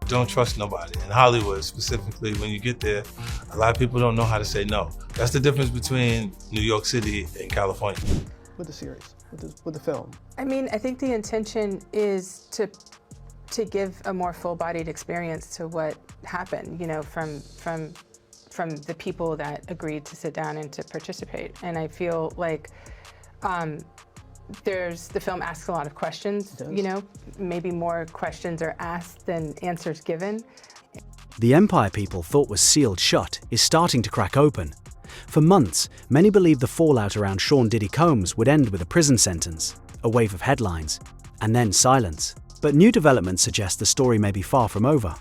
don't trust nobody. In Hollywood specifically, when you get there, a lot of people don't know how to say no. That's the difference between New York City and California. With the series, with the film? I mean, I think the intention is to give a more full-bodied experience to what happened, you know, from the people that agreed to sit down and to participate. And I feel like the film asks a lot of questions, you know, maybe more questions are asked than answers given. The empire people thought was sealed shut is starting to crack open. For months, many believed the fallout around Sean Diddy Combs would end with a prison sentence, a wave of headlines, and then silence. But new developments suggest the story may be far from over.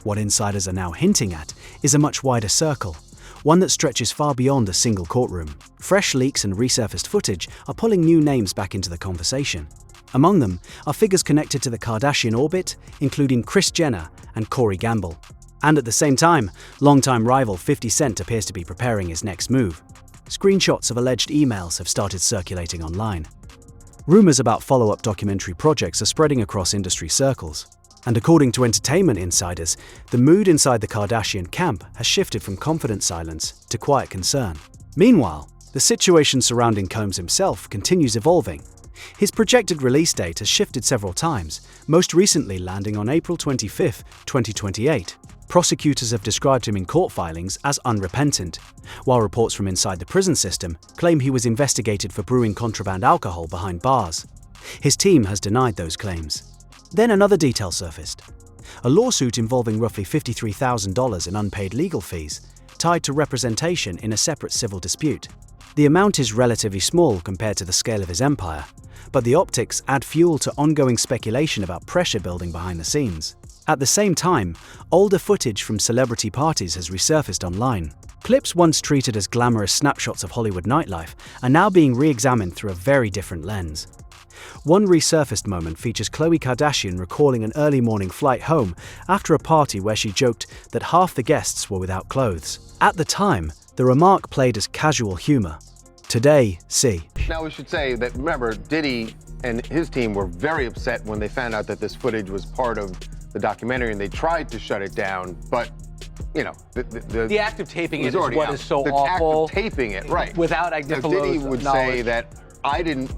What insiders are now hinting at is a much wider circle, one that stretches far beyond a single courtroom. Fresh leaks and resurfaced footage are pulling new names back into the conversation. Among them are figures connected to the Kardashian orbit, including Kris Jenner and Corey Gamble. And at the same time, longtime rival 50 Cent appears to be preparing his next move. Screenshots of alleged emails have started circulating online. Rumors about follow-up documentary projects are spreading across industry circles. And according to entertainment insiders, the mood inside the Kardashian camp has shifted from confident silence to quiet concern. Meanwhile, the situation surrounding Combs himself continues evolving. His projected release date has shifted several times, most recently landing on April 25, 2028. Prosecutors have described him in court filings as unrepentant, while reports from inside the prison system claim he was investigated for brewing contraband alcohol behind bars. His team has denied those claims. Then another detail surfaced. A lawsuit involving roughly $53,000 in unpaid legal fees, tied to representation in a separate civil dispute. The amount is relatively small compared to the scale of his empire, but the optics add fuel to ongoing speculation about pressure building behind the scenes. At the same time, older footage from celebrity parties has resurfaced online. Clips once treated as glamorous snapshots of Hollywood nightlife are now being re-examined through a very different lens. One resurfaced moment features Khloe Kardashian recalling an early morning flight home after a party where she joked that half the guests were without clothes. At the time, the remark played as casual humor. Today, see. Now we should say that, remember, Diddy and his team were very upset when they found out that this footage was part of the documentary, and they tried to shut it down, but, you know, the act of taping it is what out. is so the awful. The act of taping it, right. Without Diddy would say that I didn't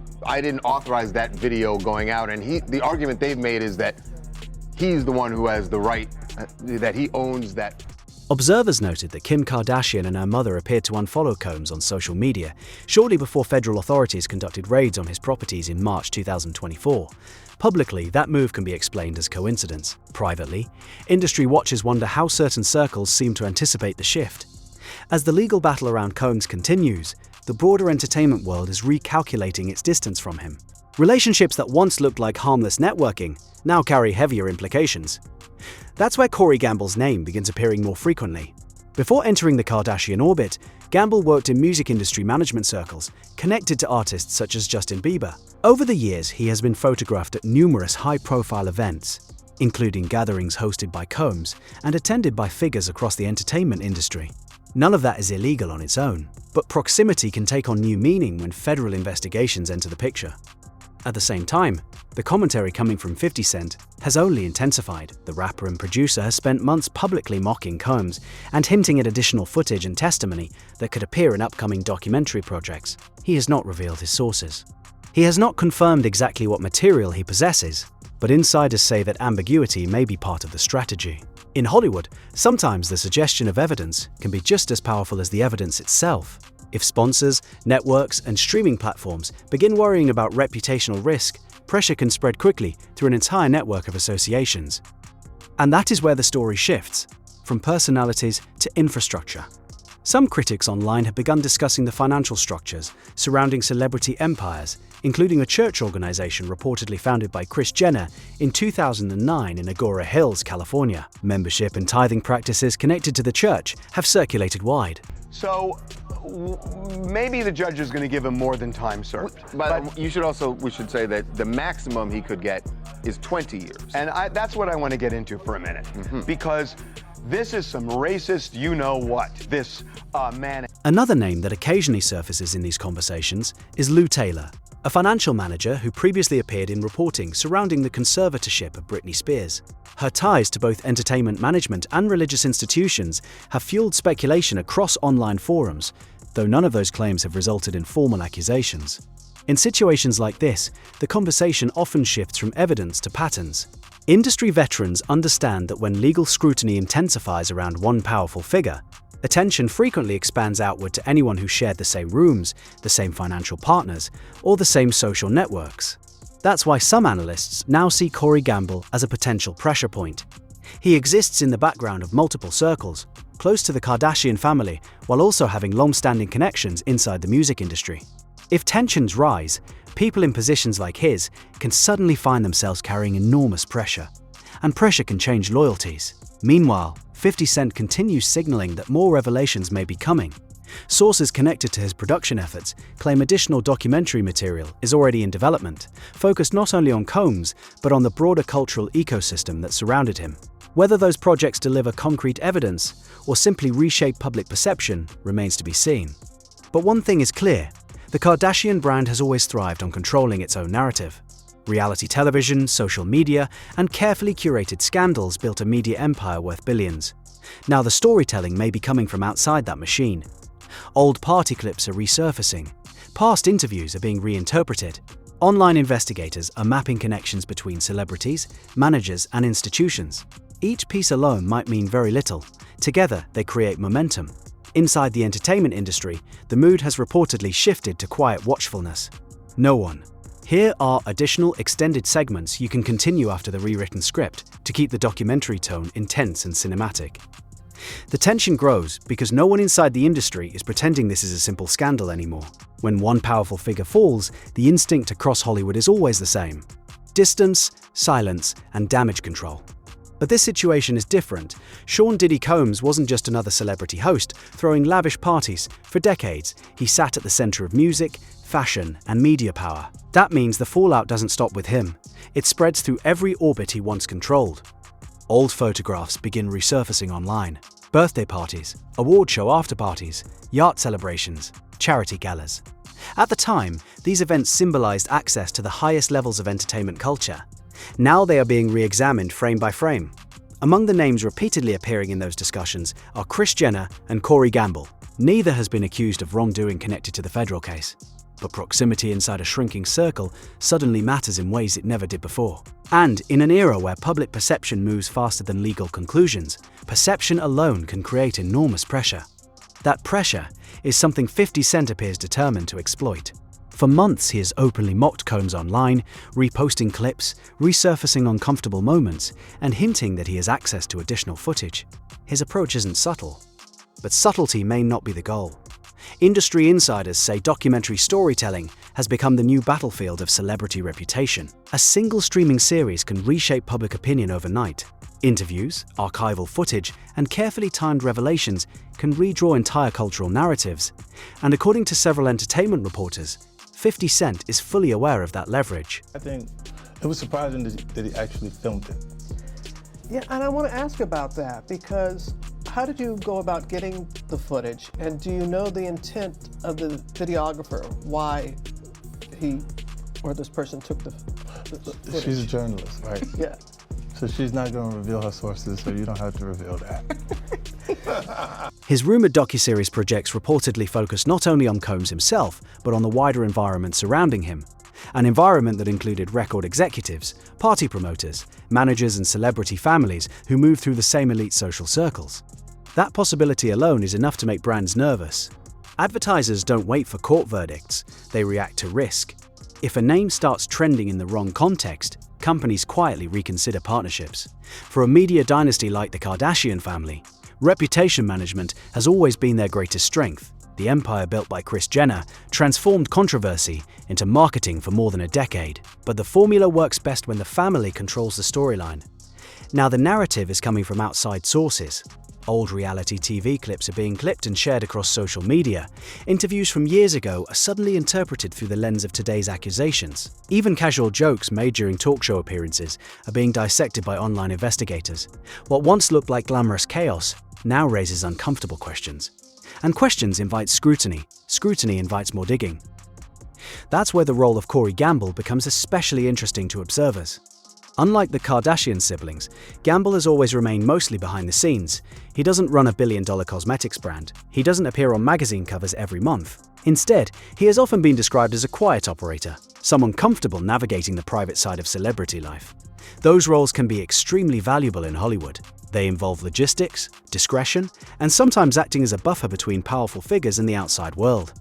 authorize that video going out, and the argument they've made is that he's the one who has the right, that he owns that. Observers noted that Kim Kardashian and her mother appeared to unfollow Combs on social media shortly before federal authorities conducted raids on his properties in March 2024. Publicly, that move can be explained as coincidence. Privately, industry watchers wonder how certain circles seem to anticipate the shift. As the legal battle around Combs continues, the broader entertainment world is recalculating its distance from him. Relationships that once looked like harmless networking now carry heavier implications. That's where Corey Gamble's name begins appearing more frequently. Before entering the Kardashian orbit, Gamble worked in music industry management circles, connected to artists such as Justin Bieber. Over the years, he has been photographed at numerous high-profile events, including gatherings hosted by Combs and attended by figures across the entertainment industry. None of that is illegal on its own, but proximity can take on new meaning when federal investigations enter the picture. At the same time, the commentary coming from 50 Cent has only intensified. The rapper and producer has spent months publicly mocking Combs and hinting at additional footage and testimony that could appear in upcoming documentary projects. He has not revealed his sources. He has not confirmed exactly what material he possesses, but insiders say that ambiguity may be part of the strategy. In Hollywood, sometimes the suggestion of evidence can be just as powerful as the evidence itself. If sponsors, networks, and streaming platforms begin worrying about reputational risk, pressure can spread quickly through an entire network of associations. And that is where the story shifts, from personalities to infrastructure. Some critics online have begun discussing the financial structures surrounding celebrity empires, including a church organization reportedly founded by Kris Jenner in 2009 in Agora Hills, California. Membership and tithing practices connected to the church have circulated wide. So maybe the judge is going to give him more than time served. But we should say that the maximum he could get is 20 years. And that's what I want to get into for a minute, because this is some racist you-know-what, this man. Another name that occasionally surfaces in these conversations is Lou Taylor, a financial manager who previously appeared in reporting surrounding the conservatorship of Britney Spears. Her ties to both entertainment management and religious institutions have fueled speculation across online forums, though none of those claims have resulted in formal accusations. In situations like this, the conversation often shifts from evidence to patterns. Industry veterans understand that when legal scrutiny intensifies around one powerful figure, attention frequently expands outward to anyone who shared the same rooms, the same financial partners, or the same social networks. That's why some analysts now see Corey Gamble as a potential pressure point. He exists in the background of multiple circles, close to the Kardashian family, while also having long-standing connections inside the music industry. If tensions rise, people in positions like his can suddenly find themselves carrying enormous pressure. And pressure can change loyalties. Meanwhile, 50 Cent continues signaling that more revelations may be coming. Sources connected to his production efforts claim additional documentary material is already in development, focused not only on Combs, but on the broader cultural ecosystem that surrounded him. Whether those projects deliver concrete evidence or simply reshape public perception remains to be seen. But one thing is clear: the Kardashian brand has always thrived on controlling its own narrative. Reality television, social media, and carefully curated scandals built a media empire worth billions. Now the storytelling may be coming from outside that machine. Old party clips are resurfacing. Past interviews are being reinterpreted. Online investigators are mapping connections between celebrities, managers, and institutions. Each piece alone might mean very little. Together, they create momentum. Inside the entertainment industry, the mood has reportedly shifted to quiet watchfulness. No one. Here are additional extended segments you can continue after the rewritten script to keep the documentary tone intense and cinematic. The tension grows because no one inside the industry is pretending this is a simple scandal anymore. When one powerful figure falls, the instinct across Hollywood is always the same: distance, silence, and damage control. But this situation is different. Sean Diddy Combs wasn't just another celebrity host throwing lavish parties. For decades, he sat at the center of music, fashion, and media power. That means the fallout doesn't stop with him. It spreads through every orbit he once controlled. Old photographs begin resurfacing online. Birthday parties, award show after-parties, yacht celebrations, charity galas. At the time, these events symbolized access to the highest levels of entertainment culture. Now they are being re-examined frame by frame. Among the names repeatedly appearing in those discussions are Kris Jenner and Corey Gamble. Neither has been accused of wrongdoing connected to the federal case. But proximity inside a shrinking circle suddenly matters in ways it never did before. And in an era where public perception moves faster than legal conclusions, perception alone can create enormous pressure. That pressure is something 50 Cent appears determined to exploit. For months, he has openly mocked Combs online, reposting clips, resurfacing uncomfortable moments, and hinting that he has access to additional footage. His approach isn't subtle, but subtlety may not be the goal. Industry insiders say documentary storytelling has become the new battlefield of celebrity reputation. A single streaming series can reshape public opinion overnight. Interviews, archival footage, and carefully timed revelations can redraw entire cultural narratives. And according to several entertainment reporters, 50 Cent is fully aware of that leverage. I think it was surprising that he actually filmed it. Yeah, and I want to ask about that because how did you go about getting the footage? And do you know the intent of the videographer, why he or this person took the footage? She's a journalist, right? Yeah. So she's not going to reveal her sources, so you don't have to reveal that. His rumored docuseries projects reportedly focus not only on Combs himself, but on the wider environment surrounding him. An environment that included record executives, party promoters, managers, and celebrity families who move through the same elite social circles. That possibility alone is enough to make brands nervous. Advertisers don't wait for court verdicts, they react to risk. If a name starts trending in the wrong context, companies quietly reconsider partnerships. For a media dynasty like the Kardashian family, reputation management has always been their greatest strength. The empire built by Kris Jenner transformed controversy into marketing for more than a decade. But the formula works best when the family controls the storyline. Now the narrative is coming from outside sources. Old reality TV clips are being clipped and shared across social media. Interviews from years ago are suddenly interpreted through the lens of today's accusations. Even casual jokes made during talk show appearances are being dissected by online investigators. What once looked like glamorous chaos now raises uncomfortable questions. And questions invite scrutiny. Scrutiny invites more digging. That's where the role of Corey Gamble becomes especially interesting to observers. Unlike the Kardashian siblings, Gamble has always remained mostly behind the scenes. He doesn't run a billion-dollar cosmetics brand. He doesn't appear on magazine covers every month. Instead, he has often been described as a quiet operator, someone comfortable navigating the private side of celebrity life. Those roles can be extremely valuable in Hollywood. They involve logistics, discretion, and sometimes acting as a buffer between powerful figures and the outside world.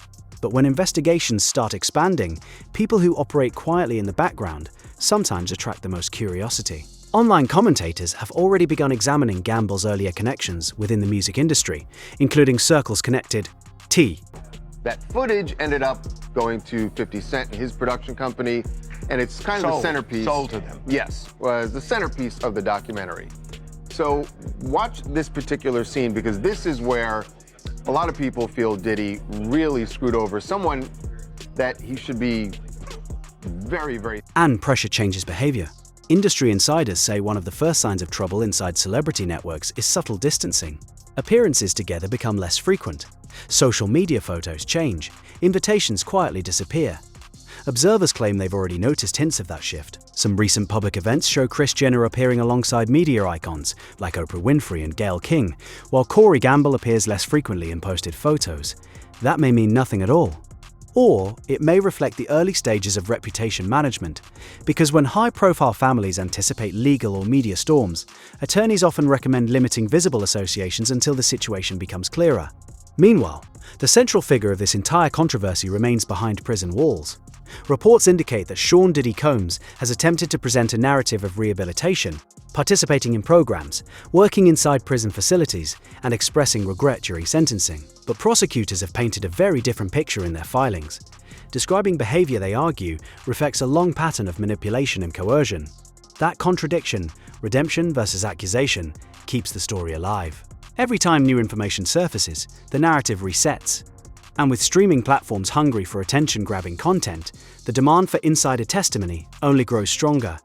But when investigations start expanding, people who operate quietly in the background sometimes attract the most curiosity. Online commentators have already begun examining Gamble's earlier connections within the music industry, including circles connected T. That footage ended up going to 50 Cent and his production company, and it's kind of the centerpiece. Sold to them. Yes, was the centerpiece of the documentary. So watch this particular scene, because this is where a lot of people feel Diddy really screwed over someone that he should be very... And pressure changes behavior. Industry insiders say one of the first signs of trouble inside celebrity networks is subtle distancing. Appearances together become less frequent. Social media photos change. Invitations quietly disappear. Observers claim they've already noticed hints of that shift. Some recent public events show Kris Jenner appearing alongside media icons like Oprah Winfrey and Gayle King, while Corey Gamble appears less frequently in posted photos. That may mean nothing at all. Or it may reflect the early stages of reputation management, because when high-profile families anticipate legal or media storms, attorneys often recommend limiting visible associations until the situation becomes clearer. Meanwhile, the central figure of this entire controversy remains behind prison walls. Reports indicate that Sean Diddy Combs has attempted to present a narrative of rehabilitation, participating in programs, working inside prison facilities, and expressing regret during sentencing. But prosecutors have painted a very different picture in their filings. Describing behavior they argue reflects a long pattern of manipulation and coercion. That contradiction, redemption versus accusation, keeps the story alive. Every time new information surfaces, the narrative resets. And with streaming platforms hungry for attention-grabbing content, the demand for insider testimony only grows stronger.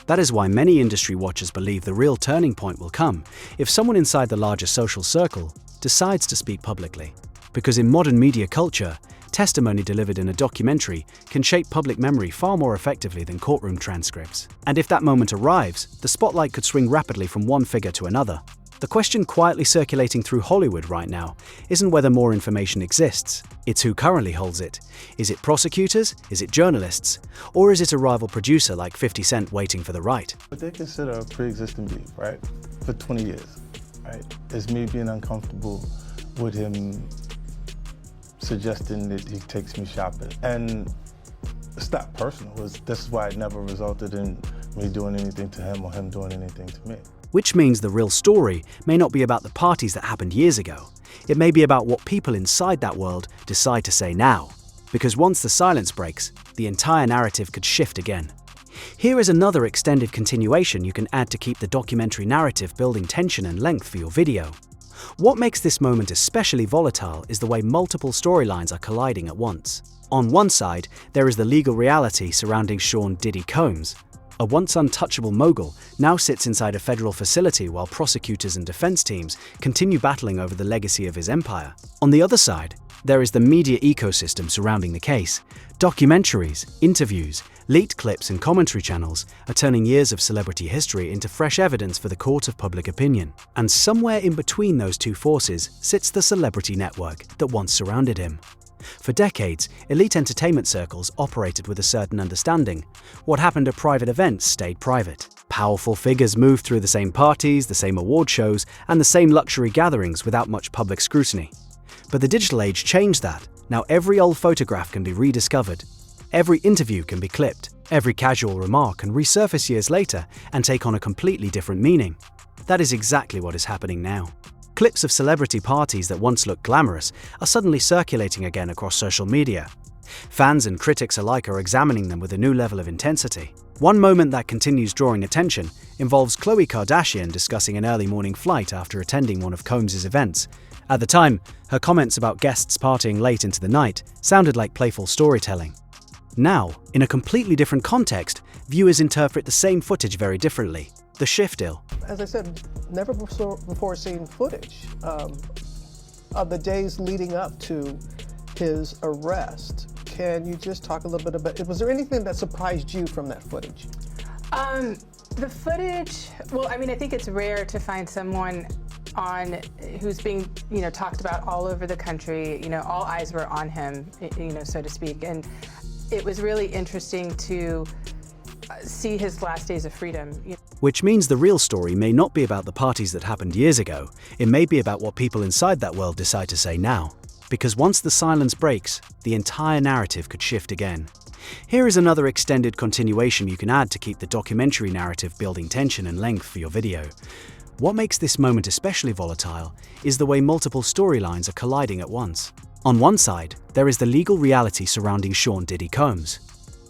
That is why many industry watchers believe the real turning point will come if someone inside the larger social circle decides to speak publicly. Because in modern media culture, testimony delivered in a documentary can shape public memory far more effectively than courtroom transcripts. And if that moment arrives, the spotlight could swing rapidly from one figure to another. The question quietly circulating through Hollywood right now isn't whether more information exists, it's who currently holds it. Is it prosecutors? Is it journalists? Or is it a rival producer like 50 Cent waiting for the right? What they consider a pre-existing beef, right? For 20 years, right? Is me being uncomfortable with him suggesting that he takes me shopping. And it's not personal. This is why it never resulted in me doing anything to him or him doing anything to me. Which means the real story may not be about the parties that happened years ago. It may be about what people inside that world decide to say now. Because once the silence breaks, the entire narrative could shift again. Here is another extended continuation you can add to keep the documentary narrative building tension and length for your video. What makes this moment especially volatile is the way multiple storylines are colliding at once. On one side, there is the legal reality surrounding Sean Diddy Combs. A once untouchable mogul now sits inside a federal facility while prosecutors and defense teams continue battling over the legacy of his empire. On the other side, there is the media ecosystem surrounding the case. Documentaries, interviews, leaked clips and commentary channels are turning years of celebrity history into fresh evidence for the court of public opinion. And somewhere in between those two forces sits the celebrity network that once surrounded him. For decades, elite entertainment circles operated with a certain understanding. What happened at private events stayed private. Powerful figures moved through the same parties, the same award shows, and the same luxury gatherings without much public scrutiny. But the digital age changed that. Now every old photograph can be rediscovered. Every interview can be clipped. Every casual remark can resurface years later and take on a completely different meaning. That is exactly what is happening now. Clips of celebrity parties that once looked glamorous are suddenly circulating again across social media. Fans and critics alike are examining them with a new level of intensity. One moment that continues drawing attention involves Khloe Kardashian discussing an early morning flight after attending one of Combs' events. At the time, her comments about guests partying late into the night sounded like playful storytelling. Now, in a completely different context, viewers interpret the same footage very differently. The shift ill. As I said, never before seen footage of the days leading up to his arrest. can you just talk a little bit about, was there anything that surprised you from that footage? The footage, well, I mean, I think it's rare to find someone who's being, talked about all over the country. All eyes were on him, so to speak. And it was really interesting to see his last days of freedom. Which means the real story may not be about the parties that happened years ago. It may be about what people inside that world decide to say now. Because once the silence breaks, the entire narrative could shift again. Here is another extended continuation you can add to keep the documentary narrative building tension and length for your video. What makes this moment especially volatile is the way multiple storylines are colliding at once. On one side, there is the legal reality surrounding Sean Diddy Combs.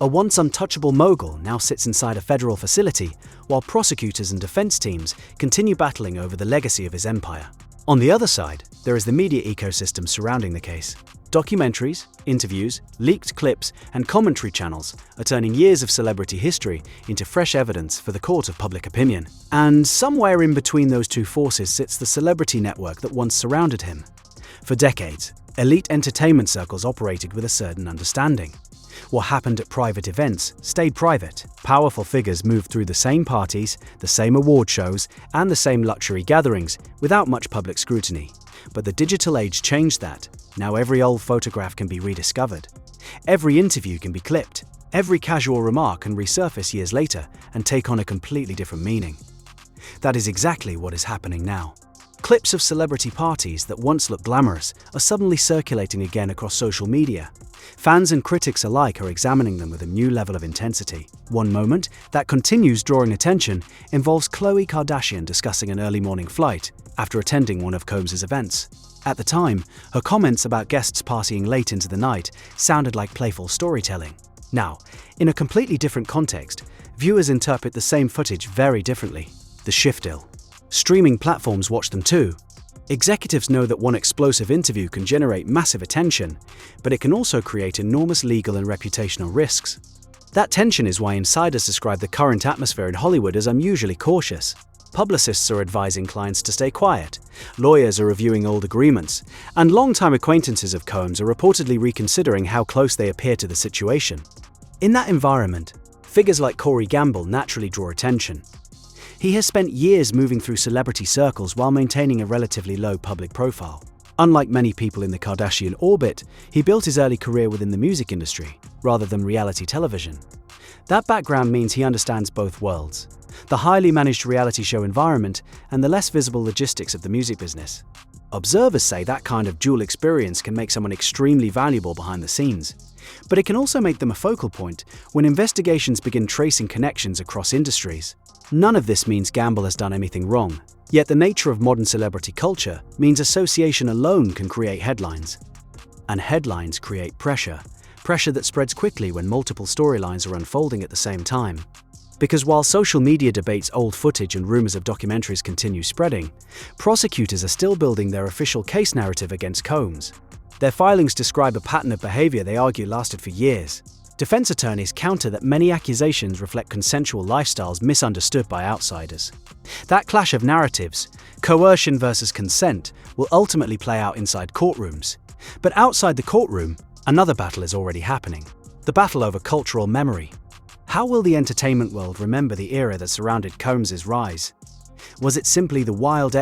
A once untouchable mogul now sits inside a federal facility, while prosecutors and defense teams continue battling over the legacy of his empire. On the other side, there is the media ecosystem surrounding the case. Documentaries, interviews, leaked clips, and commentary channels are turning years of celebrity history into fresh evidence for the court of public opinion. And somewhere in between those two forces sits the celebrity network that once surrounded him. For decades, elite entertainment circles operated with a certain understanding. What happened at private events stayed private. Powerful figures moved through the same parties, the same award shows, and the same luxury gatherings without much public scrutiny. But the digital age changed that. Now every old photograph can be rediscovered. Every interview can be clipped. Every casual remark can resurface years later and take on a completely different meaning. That is exactly what is happening now. Clips of celebrity parties that once looked glamorous are suddenly circulating again across social media. Fans and critics alike are examining them with a new level of intensity. One moment that continues drawing attention involves Khloe Kardashian discussing an early morning flight after attending one of Combs' events. At the time, her comments about guests partying late into the night sounded like playful storytelling. Now, in a completely different context, viewers interpret the same footage very differently. The Shiftil. Streaming platforms watch them too. Executives know that one explosive interview can generate massive attention, but it can also create enormous legal and reputational risks. That tension is why insiders describe the current atmosphere in Hollywood as unusually cautious. Publicists are advising clients to stay quiet, lawyers are reviewing old agreements, and longtime acquaintances of Combs are reportedly reconsidering how close they appear to the situation. In that environment, figures like Corey Gamble naturally draw attention. He has spent years moving through celebrity circles while maintaining a relatively low public profile. Unlike many people in the Kardashian orbit, he built his early career within the music industry, rather than reality television. That background means he understands both worlds, the highly managed reality show environment and the less visible logistics of the music business. Observers say that kind of dual experience can make someone extremely valuable behind the scenes. But it can also make them a focal point when investigations begin tracing connections across industries. None of this means Gamble has done anything wrong, yet the nature of modern celebrity culture means association alone can create headlines. And headlines create pressure that spreads quickly when multiple storylines are unfolding at the same time. Because while social media debates old footage and rumors of documentaries continue spreading, prosecutors are still building their official case narrative against Combs. Their filings describe a pattern of behavior they argue lasted for years. Defense attorneys counter that many accusations reflect consensual lifestyles misunderstood by outsiders. That clash of narratives, coercion versus consent, will ultimately play out inside courtrooms. But outside the courtroom, another battle is already happening. The battle over cultural memory. How will the entertainment world remember the era that surrounded Combs' rise? Was it simply the wild